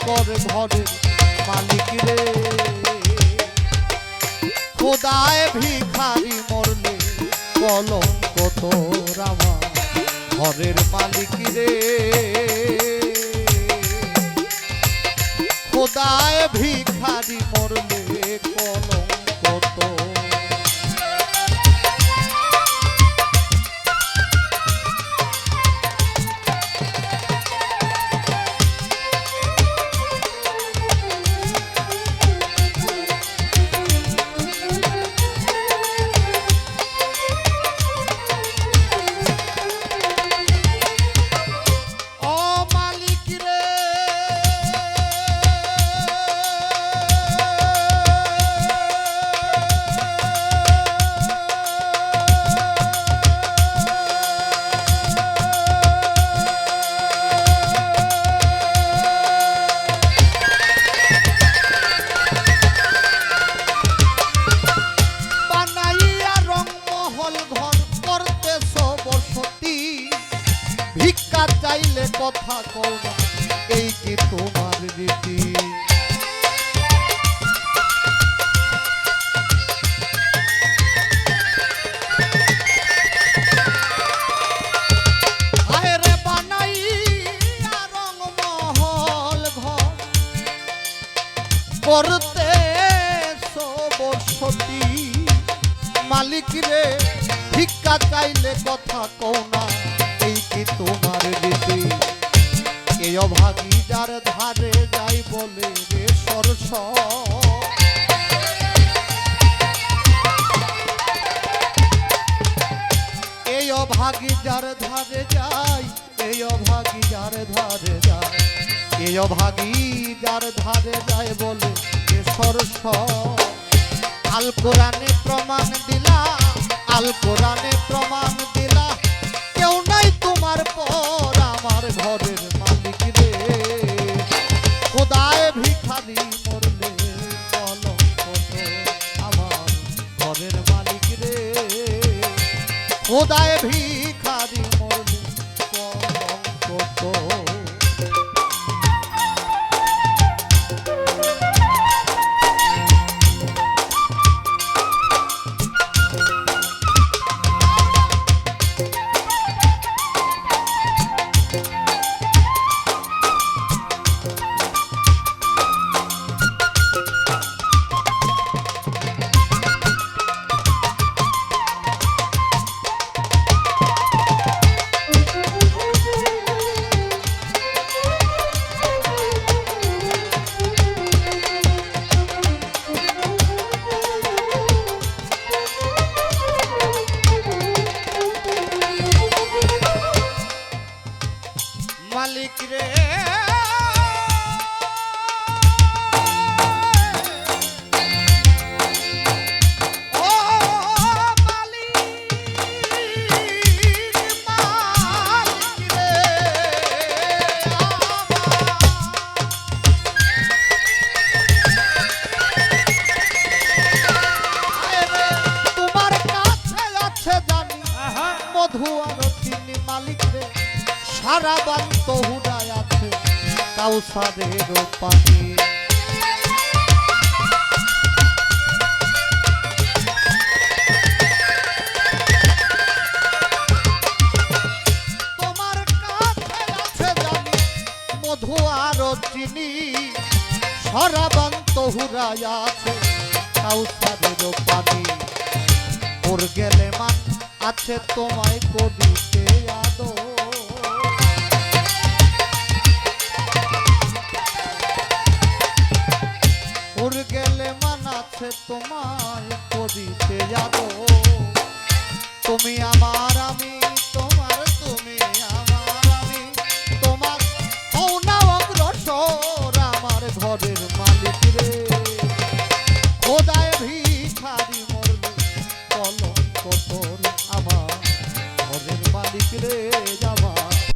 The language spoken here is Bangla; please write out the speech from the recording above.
করে ঘরের মালিক রে। খোদায় ভিখারি মরলে কলঙ্ক তোর আমার ঘরের মালিক রে। খোদায় ভিখারি মরলে কলঙ্ক তোর। ভিক্ষা চাইলে কথা কও না, এই কি তোমার রীতি? আরে বানাইয়া রংমহল ঘর করতে বসতি, মালিক রে ভিক্ষা চাইলে কথা কও না, এই কি তোমার রীতি? এই অভাগী যার ধারে যাই বলে রে সরস, এই অভাগী যার ধারে যাই, এই অভাগী যার ধারে যায়, এই অভাগী যার ধারে যায় বলে রে সরস। আল কোরআনে প্রমাণ দিলা, আল কোরআনে প্রমাণ দিলা, কেউ নাই তোমার পর আমার ঘরের মালিক রে। খোদায় ভিখারি মরলে কলঙ্ক আমার ঘরের মালিক রে। খোদায় ভিখারি মরলে কলঙ্ক। মালিক রে ও মালিক, মালিক রে তোমার কাছে আছে জানি মধু আর চিনি, মালিক রে সারা বান্ত হুদায় আছে কাউসারের পানি। তোমার কাছে আছে জানি মধু আর চিনি, সারা বান্ত হুদায় আছে কাউসারের পানি। ওর গেলে মান আছে তোমায় করিতে আদর, ওর গেলে মান আছে তোমায় করিতে যাব। তুমি আমার আমি